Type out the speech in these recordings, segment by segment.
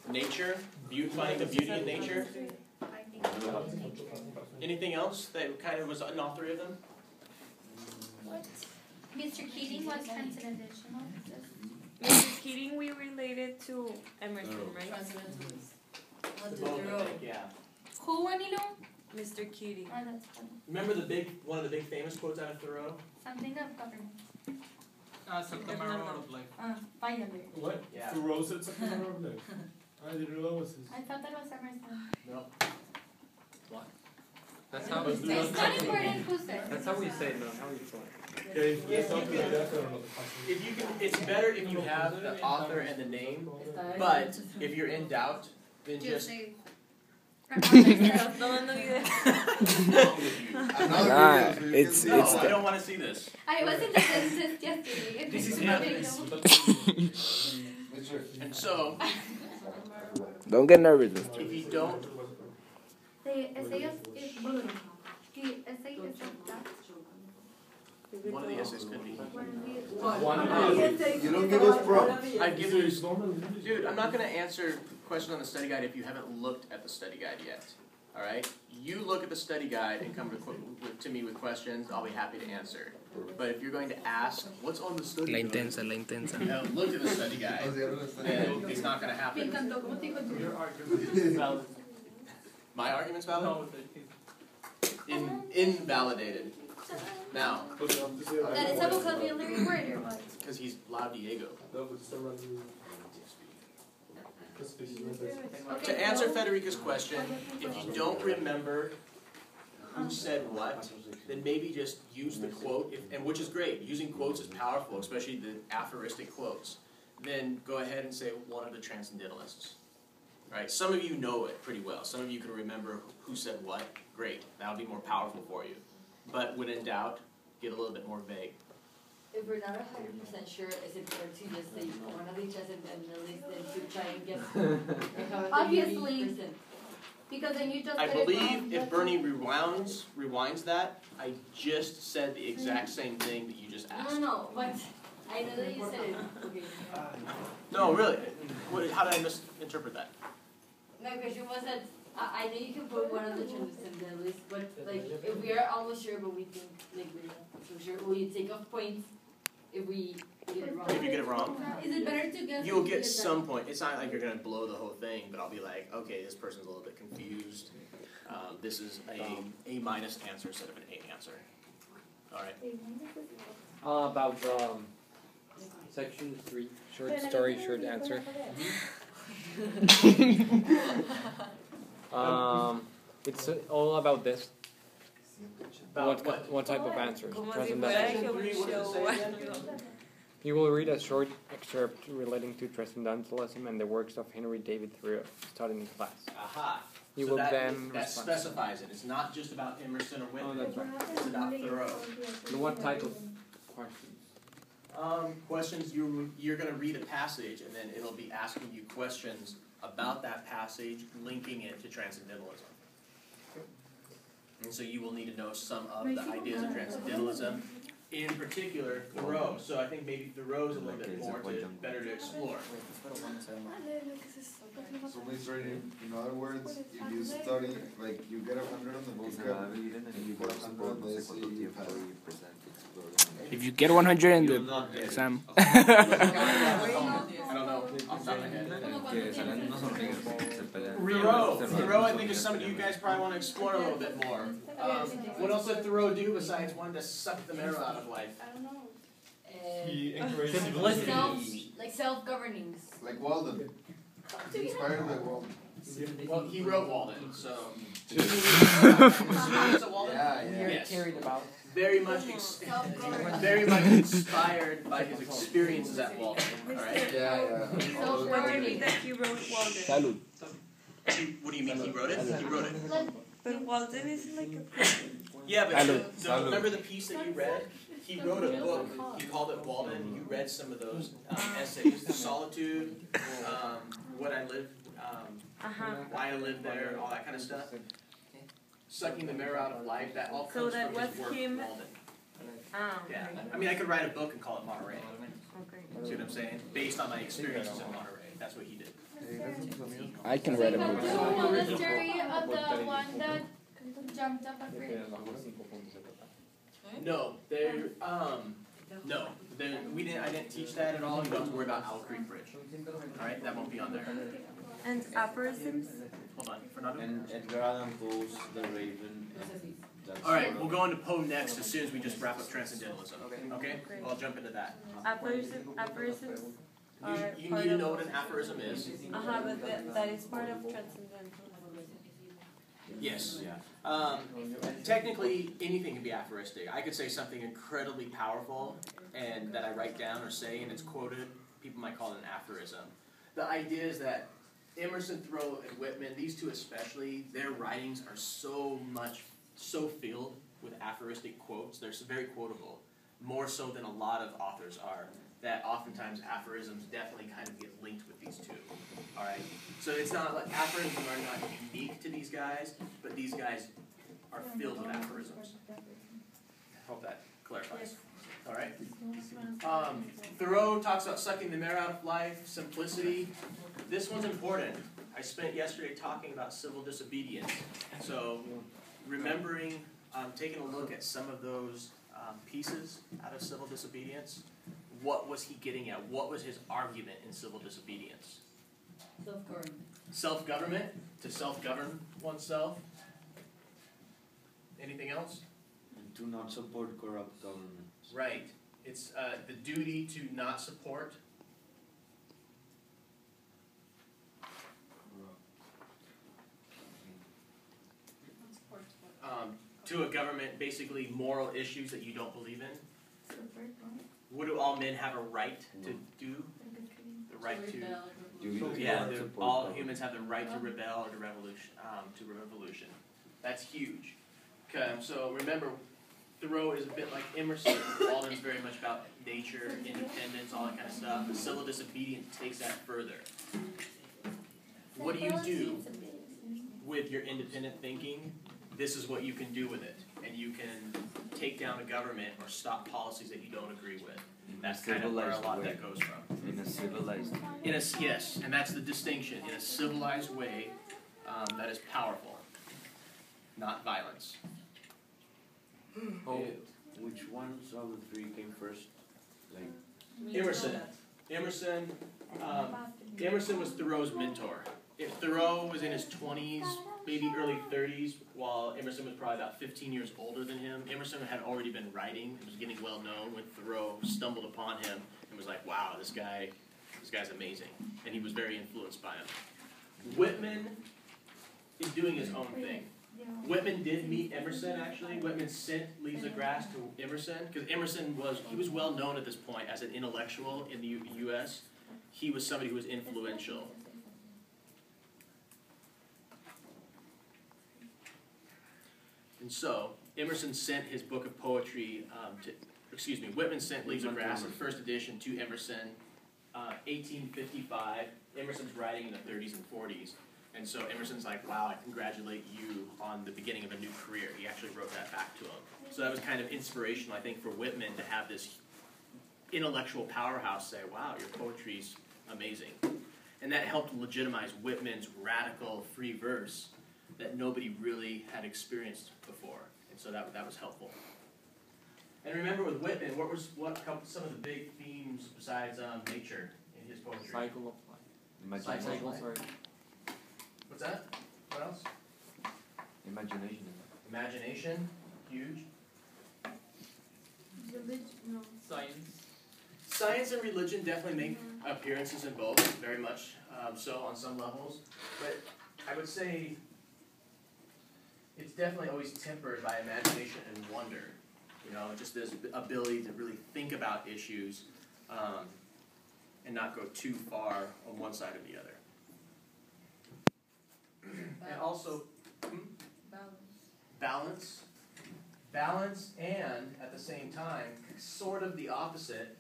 Nature, finding the beauty in nature. Anything else that kind of was in all three of them? What? Mr. Keating was transcendental. Mr. Keating, we related to Emerson, right? Yeah. Who, Anilo? Mr. Keating. Oh, that's funny. Remember one of the big famous quotes out of Thoreau? Something of government. Something of life. Finally. What? Yeah. Thoreau said something about life. I didn't know it was his. I thought that was Emerson. No. What? That's how It's not important who said. That's how we say it, not how we say it. Yeah, if it's something like that, I don't know. If you can, it's better if you have the author and the name. But if you're in doubt, then just. It's No, I don't want to see this. I was in the dentist yesterday. This is evidence. And so, Don't get nervous. if you don't, one of the essays could be. You don't give us prompts. I give you, dude. I'm not going to answer questions on the study guide if you haven't looked at the study guide yet. All right, you look at the study guide and come to me with questions. I'll be happy to answer. But if you're going to ask, what's on the study guide? La intensa. You haven't looked at the study guide, then it's not going to happen. My argument's valid? Invalidated. Now. That is a vocabulary word or what? Because he's La Diego. To answer Federica's question, if you don't remember who said what, then maybe just use the quote, and which is great. Using quotes is powerful, especially the aphoristic quotes. Then go ahead and say one of the transcendentalists. Right? Some of you know it pretty well. Some of you can remember who said what. Great. That'll be more powerful for you. But when in doubt, get a little bit more vague. If we're not 100% sure, is it fair to just say one of each transcendentalists and to try and guess? Obviously. Because then you just. I believe if Bernie rewinds that, I just said the exact same thing that you just asked. No, but I know that you said it. Okay. No, really. How did I misinterpret that? My question was that I know you can put one of the transcendentalists, but like if we are almost sure, but we think like we're not so sure, will you take off points if we get it wrong? If you get it wrong, Is it better to guess? you'll get some point. It's not like you're going to blow the whole thing, but I'll be like, okay, this person's a little bit confused. This is a minus answer instead of an A answer. All right. About section 3. Short story, short answer. It's all about this. About what? What type of answers? Como si Transcendental. fuera que un show. You will read a short excerpt relating to transcendentalism and the works of Henry David Thoreau, studied in class. Aha. You So will that then that respond. specifies it. It's not just about Emerson or Whitman. Oh, that's right. It's about Thoreau. And what type of questions? Questions, you're going to read a passage, and then it'll be asking you questions about that passage, linking it to transcendentalism. And so you will need to know some of the ideas of transcendentalism, in particular Thoreau. So I think maybe Thoreau's a little bit better to explore. So in other words, if you study, like you get 100 on the vocab, and you get 100, let's say you pass. If you get 100 in the exam. I don't know off the top of my head. Thoreau, I think is somebody you guys probably want to explore a little bit more. What else did Thoreau do besides wanting to suck the marrow out of life? I don't know. He encouraged Self-governing. Like Walden. Inspired by Walden. Well, he wrote Walden, so. Yeah. Yes. Carried about. Very much inspired by his experiences at Walden. All right. Yeah. What do you mean that you wrote Walden? Salud. What do you mean he wrote it? He wrote it. But Walden is like a Yeah, but remember the piece that you read? He wrote a book. He called it Walden. You read some of those essays: Solitude, What I Lived, Why I Lived There, all that kind of stuff. Sucking the marrow out of life. That all comes from his work with Walden. Yeah. I mean, I could write a book and call it Monterey. Okay. See what I'm saying? Based on my experiences in Monterey. That's what he did. I can write Do you about it. know the story of the one that jumped off a bridge? No, no, we didn't. I didn't teach that at all. You don't have to worry about Owl Creek Bridge. All right, that won't be on there. And aphorisms? Hold on, Fernando. And Edgar Allan Poe's The Raven. All right, we'll go into Poe next as soon as we just wrap up transcendentalism. Okay, well, I'll jump into that. Aphorisms You need to know what an aphorism is. But that is part of transcendental. Yes. Technically, anything can be aphoristic. I could say something incredibly powerful, and that I write down or say, and it's quoted. People might call it an aphorism. The idea is that Emerson, Thoreau, and Whitman, these two especially, their writings are so filled with aphoristic quotes. They're very quotable, more so than a lot of authors are. That oftentimes aphorisms definitely kind of get linked with these two. All right, so it's not like aphorisms are not unique to these guys, but these guys are filled with aphorisms. Hope that clarifies. All right. Thoreau talks about sucking the marrow out of life, simplicity. This one's important. I spent yesterday talking about civil disobedience. So remembering, taking a look at some of those pieces out of civil disobedience. What was he getting at? What was his argument in civil disobedience? Self-government. Self-government, to self-govern oneself. Anything else? And to not support corrupt governments. Right. It's the duty to not support. To a government, basically moral issues that you don't believe in. What do all men have a right to do? The right to. Yeah, all humans have the right to rebel or to revolution. That's huge. So remember, Thoreau is a bit like Emerson. Walden's very much about nature, independence, all that kind of stuff. But civil disobedience takes that further. What do you do with your independent thinking? This is what you can do with it. And you can take down a government or stop policies that you don't agree with. That's kind of where a lot of that goes from. In a civilized way. Yes, and that's the distinction. In a civilized way that is powerful, not violence. Oh, which ones of the three came first? Like Emerson. Emerson was Thoreau's mentor. If Thoreau was in his 20s, maybe early 30s, while Emerson was probably about 15 years older than him, Emerson had already been writing and was getting well known when Thoreau stumbled upon him and was like, wow, this guy's amazing. And he was very influenced by him. Whitman is doing his own thing. Whitman did meet Emerson, actually. Whitman sent Leaves of Grass to Emerson, because Emerson was well known at this point as an intellectual in the U.S. He was somebody who was influential. And so, Emerson sent his book of poetry Whitman sent Leaves of Grass, the first edition, to Emerson, 1855. Emerson's writing in the 30s and 40s. And so Emerson's like, wow, I congratulate you on the beginning of a new career. He actually wrote that back to him. So that was kind of inspirational, I think, for Whitman to have this intellectual powerhouse say, wow, your poetry's amazing. And that helped legitimize Whitman's radical free verse that nobody really had experienced before. And so that was helpful. And remember with Whitman, what some of the big themes besides nature in his poetry? Cycle of life. Imagination. What's that? What else? imagination. Imagination, huge. Religion, no. Science and religion definitely make appearances in both, very much so on some levels. But I would say it's definitely always tempered by imagination and wonder. You know, just this ability to really think about issues and not go too far on one side or the other. And also, balance, and at the same time, sort of the opposite,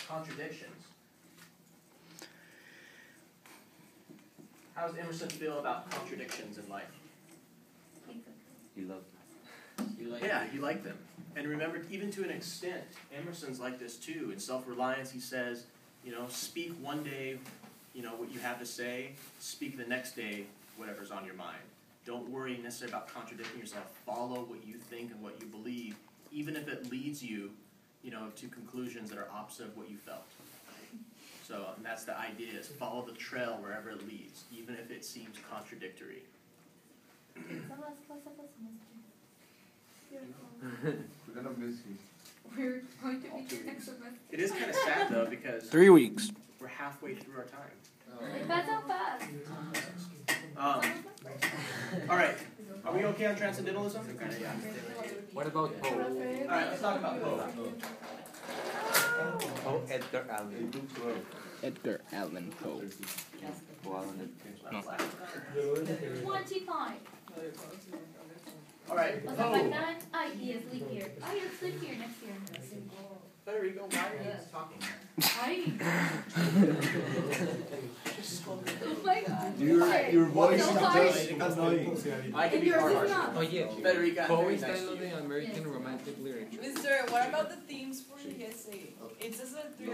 contradictions. How does Emerson feel about contradictions in life? He loved them. He liked them. And remember, even to an extent, Emerson's like this too. In Self-Reliance, he says, you know, speak one day what you have to say, speak the next day whatever's on your mind. Don't worry necessarily about contradicting yourself. Follow what you think and what you believe, even if it leads you, to conclusions that are opposite of what you felt. So, and that's the idea, is follow the trail wherever it leads, even if it seems contradictory. We're gonna miss you. We're going to be here next semester. It is kind of sad though, because 3 weeks. we're halfway through our time. That's not fast. All right, are we okay on transcendentalism? Yeah. What about Poe? All right, let's talk about Poe. Oh, Edgar Allan. Edgar Allan Poe. 25. All right, Was that like that? Yes, leap year. Yes, leap year next year. Federico, why are you talking? Oh my god. Your voice So is sorry. just annoying. I can be yours far is harsher. not. Oh yeah. Federica, Poe very is nice titled to you. in American Romantic Literature. Mister, what about the themes for the essay? It says that 3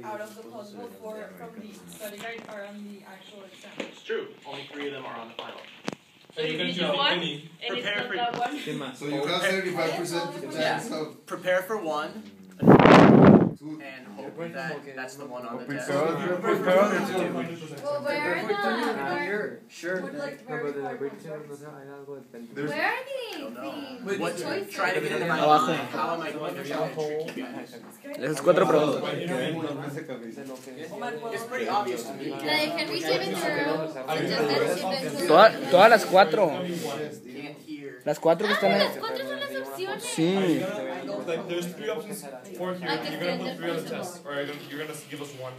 out of the possible 4 from the study guide are on the actual exam. It's true. Only 3 of them are on the final. So you're gonna You choose know what? any. And it's Prepare not for- that one. ¿Qué más? So you got 75% chance of Prepare for one, two. and hope that that's the one on the test. Prepare. Well, where are the? Sure. Would like No, very but hard the questions. Where are I don't know. the What, choices? try to get into my Abajo. mind. How am I going to try to trick you guys? Esas 4 preguntas. It's pretty obvious to me. Like, can we give it through? Todas las 4. Can't hear. Las 4 que están ahí. Las 4 son las opciones. Sí. Like, there's 3 options for here. I can You're gonna stand put 3 on the the test, or you're gonna give us 1.